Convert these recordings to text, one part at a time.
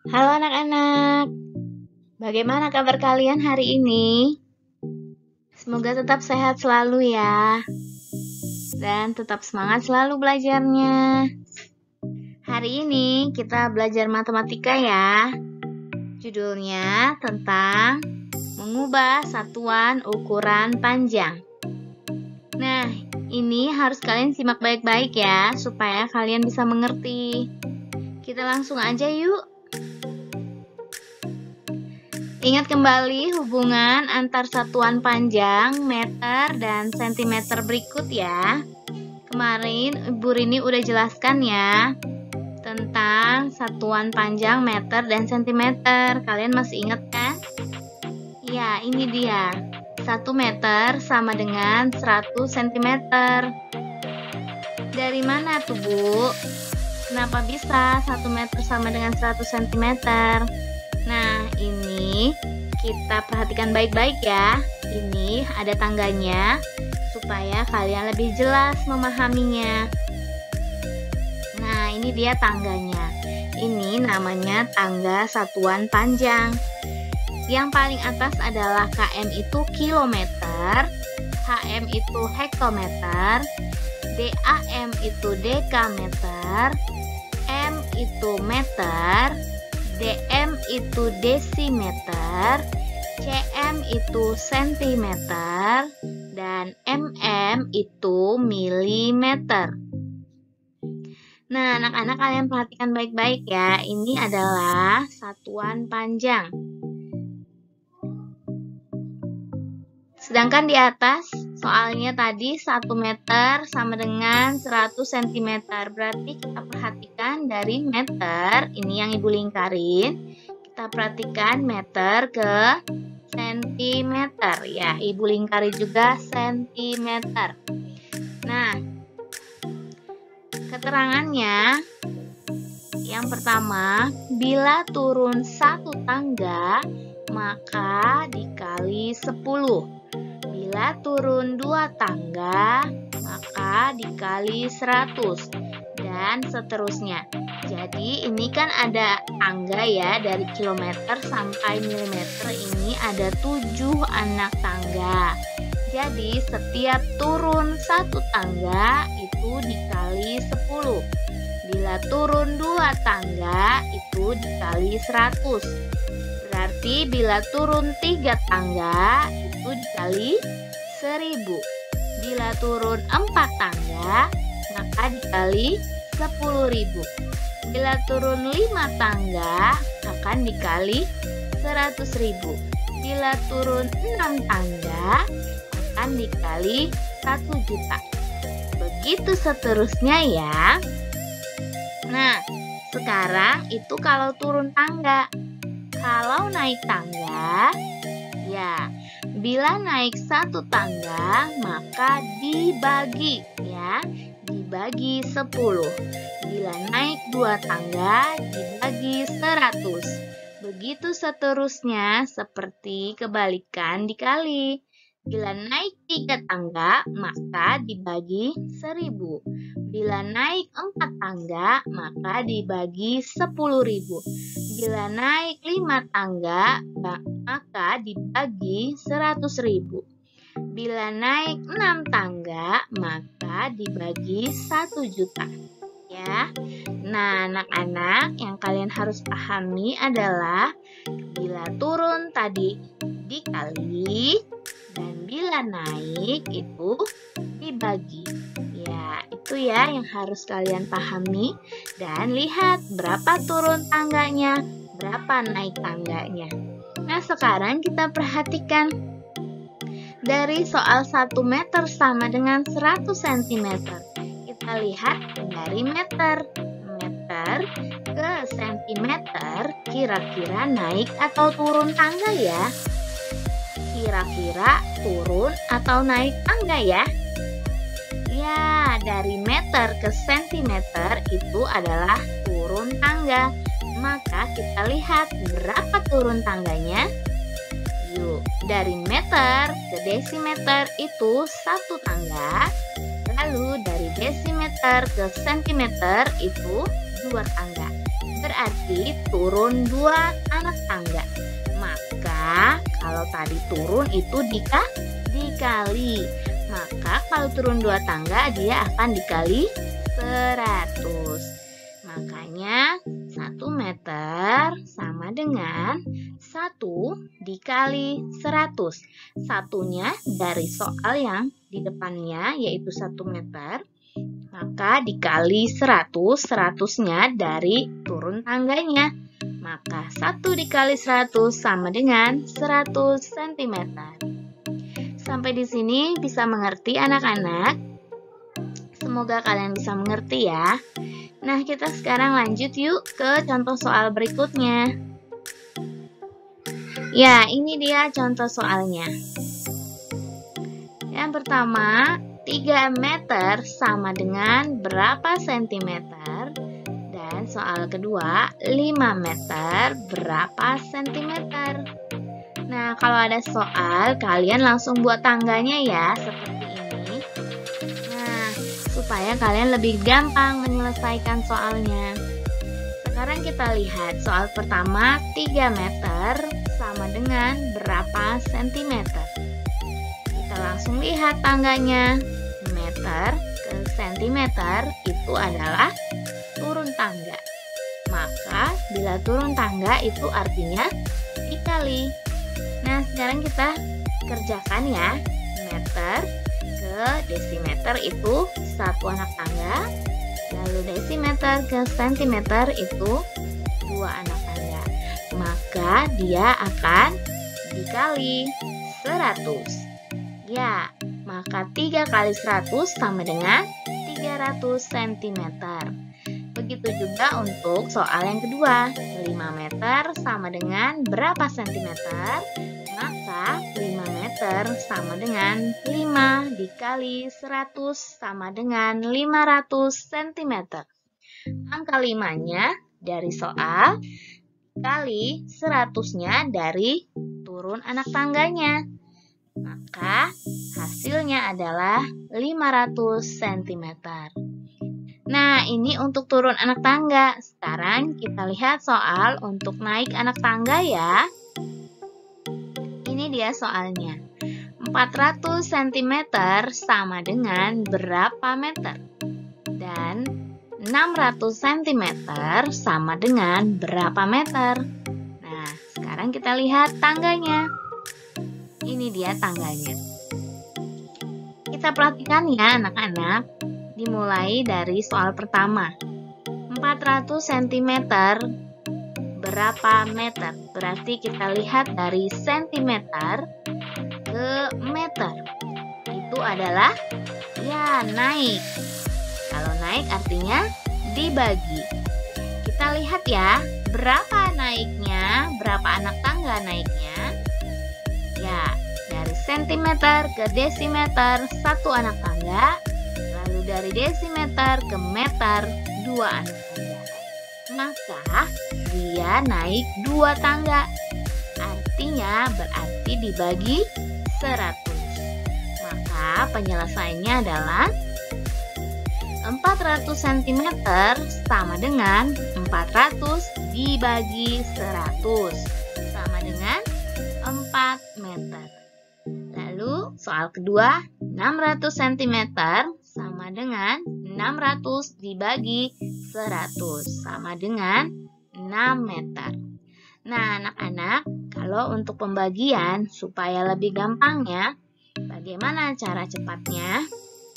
Halo anak-anak, bagaimana kabar kalian hari ini? Semoga tetap sehat selalu ya, dan tetap semangat selalu belajarnya. Hari ini kita belajar matematika ya. Judulnya tentang mengubah satuan ukuran panjang. Nah, ini harus kalian simak baik-baik ya, supaya kalian bisa mengerti. Kita langsung aja yuk. Ingat kembali hubungan antar satuan panjang, meter, dan sentimeter berikut ya. Kemarin Ibu Rini udah jelaskan ya tentang satuan panjang, meter, dan sentimeter. Kalian masih ingat kan? Ya, ini dia. 1 meter sama dengan 100 cm. Dari mana tuh, Bu? Kenapa bisa 1 meter sama dengan 100 cm? Nah, ini kita perhatikan baik-baik ya. Ini ada tangganya supaya kalian lebih jelas memahaminya. Nah, ini dia tangganya. Ini namanya tangga satuan panjang. Yang paling atas adalah km itu kilometer, hm itu hektometer, dam itu dekameter, m itu meter, dm itu desimeter, cm itu sentimeter, dan mm itu milimeter. Nah, anak-anak kalian perhatikan baik-baik ya. Ini adalah satuan panjang. Sedangkan di atas soalnya tadi 1 meter sama dengan 100 cm. Berarti kita perhatikan dari meter, ini yang Ibu lingkarin. Kita perhatikan meter ke sentimeter. Ya, Ibu lingkari juga sentimeter. Nah, keterangannya yang pertama, bila turun 1 tangga, maka dikali 10. Bila turun 2 tangga, maka dikali 100, dan seterusnya. Jadi ini kan ada tangga ya, dari kilometer sampai milimeter ini ada 7 anak tangga. Jadi setiap turun 1 tangga itu dikali 10. Bila turun 2 tangga itu dikali 100. Berarti bila turun 3 tangga itu dikali 1000. Bila turun 4 tangga maka dikali 10.000. Bila turun 5 tangga akan dikali 100.000. Bila turun 6 tangga akan dikali 1 juta. Begitu seterusnya ya. Nah, sekarang itu kalau turun tangga. Kalau naik tangga, ya, bila naik 1 tangga, maka dibagi, ya, dibagi 10. Bila naik 2 tangga, dibagi 100. Begitu seterusnya, seperti kebalikan dikali. Bila naik 3 tangga, maka dibagi 1000. Bila naik 4 tangga, maka dibagi 10.000. Bila naik 5 tangga, maka dibagi 100.000. Bila naik 6 tangga, maka dibagi 1 juta. Ya. Nah, anak-anak, yang kalian harus pahami adalah bila turun tadi dikali, dan bila naik itu dibagi. Ya, itu ya yang harus kalian pahami. Dan lihat berapa turun tangganya, berapa naik tangganya. Nah, sekarang kita perhatikan. Dari soal 1 meter sama dengan 100 cm. Kita lihat dari meter. Meter ke sentimeter, kira-kira naik atau turun tangga ya? Kira-kira turun atau naik tangga ya? Ya, dari meter ke sentimeter itu adalah turun tangga. Maka kita lihat berapa turun tangganya. Yuk, dari meter ke desimeter itu 1 tangga. Lalu dari desimeter ke sentimeter itu 2 tangga. berarti turun 2 anak tangga. Maka kalau tadi turun itu dikali. Maka kalau turun 2 tangga dia akan dikali 100. Makanya 1 meter sama dengan 1 dikali 100. Satunya dari soal yang di depannya yaitu 1 meter. Maka dikali 100, 100-nya dari turun tangganya. Maka 1 dikali 100 sama dengan 100 cm. Sampai di sini bisa mengerti anak-anak? Semoga kalian bisa mengerti ya. Nah, kita sekarang lanjut yuk ke contoh soal berikutnya. Ya, ini dia contoh soalnya. Yang pertama, 3 meter sama dengan berapa sentimeter? Dan soal kedua, 5 meter berapa sentimeter? Nah, kalau ada soal, kalian langsung buat tangganya ya, seperti ini. Nah, supaya kalian lebih gampang menyelesaikan soalnya. Sekarang kita lihat soal pertama, 3 meter sama dengan berapa sentimeter? Kita langsung lihat tangganya. Meter ke sentimeter itu adalah turun tangga. Maka bila turun tangga itu artinya dikali. Nah, sekarang kita kerjakan ya. Meter ke desimeter itu 1 anak tangga. Lalu desimeter ke sentimeter itu 2 anak tangga. Maka dia akan dikali 100. Ya, maka 3 kali 100 sama dengan 300 cm. Begitu juga untuk soal yang kedua. 5 meter sama dengan berapa sentimeter? Maka 5 meter sama dengan 5 dikali 100 sama dengan 500 cm. Angka 5-nya dari soal kali 100-nya dari turun anak tangganya. Maka hasilnya adalah 500 cm. Nah, ini untuk turun anak tangga. Sekarang kita lihat soal untuk naik anak tangga ya. Ini dia soalnya. 400 cm sama dengan berapa meter? Dan 600 cm sama dengan berapa meter? Nah, sekarang kita lihat tangganya. Ini dia tangganya. Kita perhatikan ya anak-anak. Dimulai dari soal pertama. 400 cm berapa meter? Berarti kita lihat dari sentimeter ke meter. Itu adalah ya naik. Kalau naik artinya dibagi. Kita lihat ya, berapa naiknya? Berapa anak tangga naiknya? Ya, dari sentimeter ke desimeter 1 anak tangga, lalu dari desimeter ke meter 2 anak tangga. Maka dia naik 2 tangga. Artinya berarti dibagi 100. Maka penyelesaiannya adalah 400 cm sama dengan 400 dibagi 100 sama dengan 4 meter. Lalu soal kedua, 600 cm sama dengan 600 dibagi 100 sama dengan 6 meter. Nah, anak-anak, kalau untuk pembagian supaya lebih gampangnya, bagaimana cara cepatnya?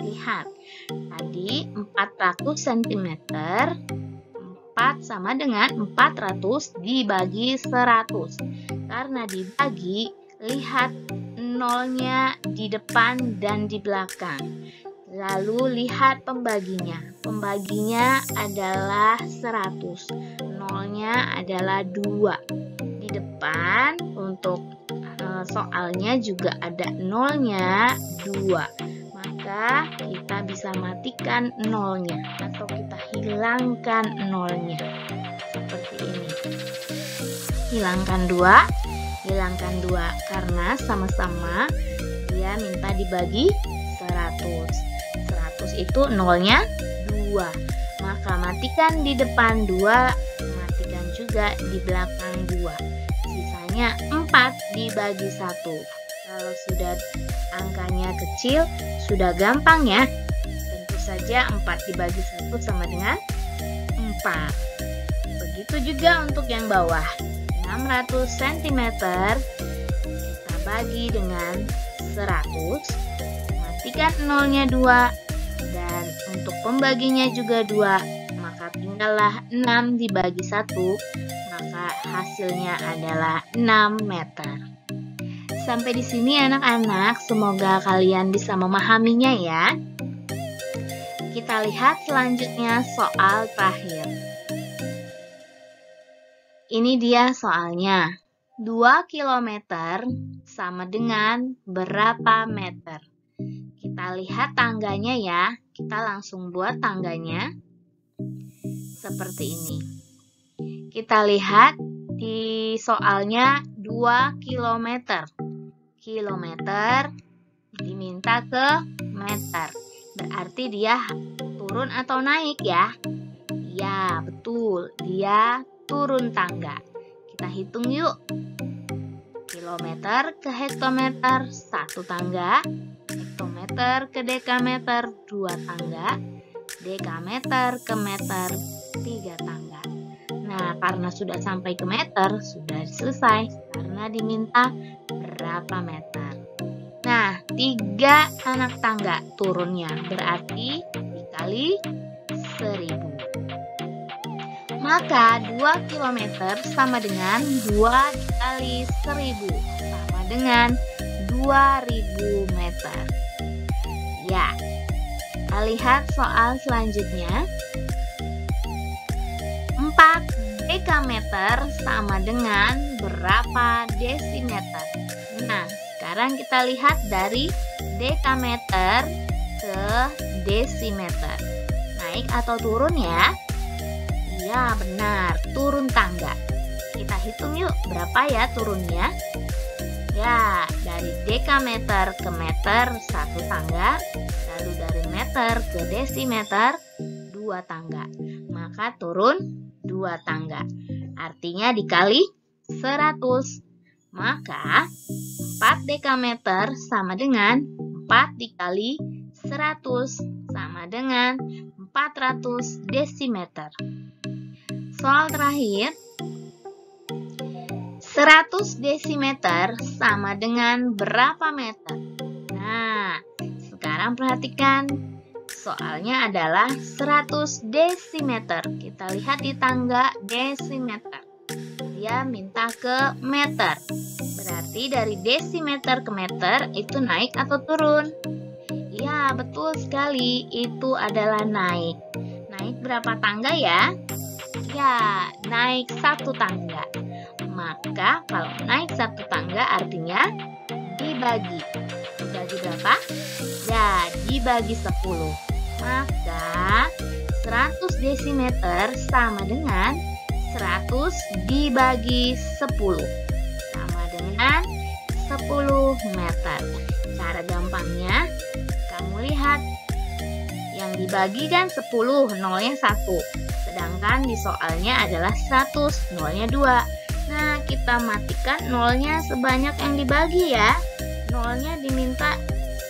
Lihat, tadi 400 cm 4 sama dengan 400 dibagi 100. Karena dibagi, lihat nolnya di depan dan di belakang. Lalu lihat pembaginya. Pembaginya adalah 100. Nolnya adalah 2. Di depan untuk soalnya juga ada nolnya 2. Maka kita bisa matikan nolnya atau kita hilangkan nolnya. Seperti ini. Hilangkan 2, hilangkan 2 karena sama-sama dia minta dibagi 100. 100 itu nolnya 2. Maka matikan di depan 2, matikan 3 di belakang 2. Sisanya 4 dibagi 1. Kalau sudah angkanya kecil, sudah gampang ya. Tentu saja 4 dibagi 1 sama dengan 4. Begitu juga untuk yang bawah. 600 cm kita bagi dengan 100. Matikan nolnya 2. Dan untuk pembaginya juga 2. Maka tinggallah 6 dibagi 1. Maka hasilnya adalah 6 meter. Sampai di sini anak-anak, semoga kalian bisa memahaminya ya. Kita lihat selanjutnya soal terakhir. Ini dia soalnya. 2 km sama dengan berapa meter? Kita lihat tangganya ya. Kita langsung buat tangganya. Seperti ini. Kita lihat di soalnya 2 km. Kilometer diminta ke meter. Berarti dia turun atau naik ya? Ya, betul. Dia turun tangga. Kita hitung yuk. Kilometer ke hektometer 1 tangga. Hektometer ke dekameter 2 tangga. Dekameter ke meter 3 tangga. Nah, karena sudah sampai ke meter, sudah selesai. Karena diminta berapa meter. Nah, 3 anak tangga turunnya. Berarti dikali 1000. Maka 2 km sama dengan 2 dikali 1000. Sama dengan 2000 meter. Ya, kita lihat soal selanjutnya. 4 dekameter sama dengan berapa desimeter? Nah, sekarang kita lihat dari dekameter ke desimeter. Naik atau turun ya? Iya, benar. Turun tangga. Kita hitung yuk, berapa ya turunnya? Ya, dari dekameter ke meter 1 tangga. Lalu dari meter ke desimeter 2 tangga. Maka turun 2 tangga. Artinya dikali 100. Maka 4 dekameter sama dengan 4 dikali 100 sama dengan 400 desimeter. Soal terakhir. 100 desimeter sama dengan berapa meter? Nah, sekarang perhatikan. Soalnya adalah 100 desimeter. Kita lihat di tangga desimeter. Dia minta ke meter. Berarti dari desimeter ke meter itu naik atau turun? Ya, betul sekali. Itu adalah naik. Naik berapa tangga ya? Ya, naik 1 tangga. Maka kalau naik 1 tangga artinya dibagi. Dibagi berapa? Ya, dibagi 10. Maka 100 desimeter sama dengan 100 dibagi 10. Sama dengan 10 meter. Cara gampangnya, kamu lihat. Yang dibagi kan 10, nolnya 1. Sedangkan di soalnya adalah 100, nolnya 2. Nah, kita matikan nolnya sebanyak yang dibagi ya. Nolnya diminta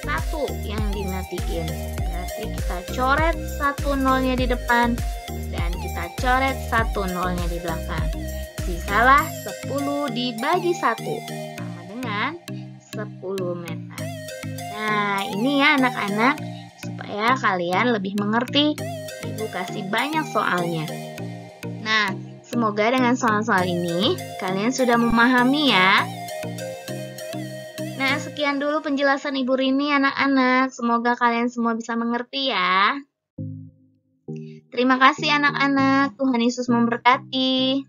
1 yang dimatiin. Berarti kita coret 1 nolnya di depan. Dan kita coret 1 nolnya di belakang. Sisalah 10 dibagi 1. Sama dengan 10 meter. Nah, ini ya anak-anak. Supaya kalian lebih mengerti. Ibu kasih banyak soalnya. Nah, semoga dengan soal-soal ini kalian sudah memahami ya. Nah, sekian dulu penjelasan Ibu Rini anak-anak. Semoga kalian semua bisa mengerti ya. Terima kasih anak-anak. Tuhan Yesus memberkati.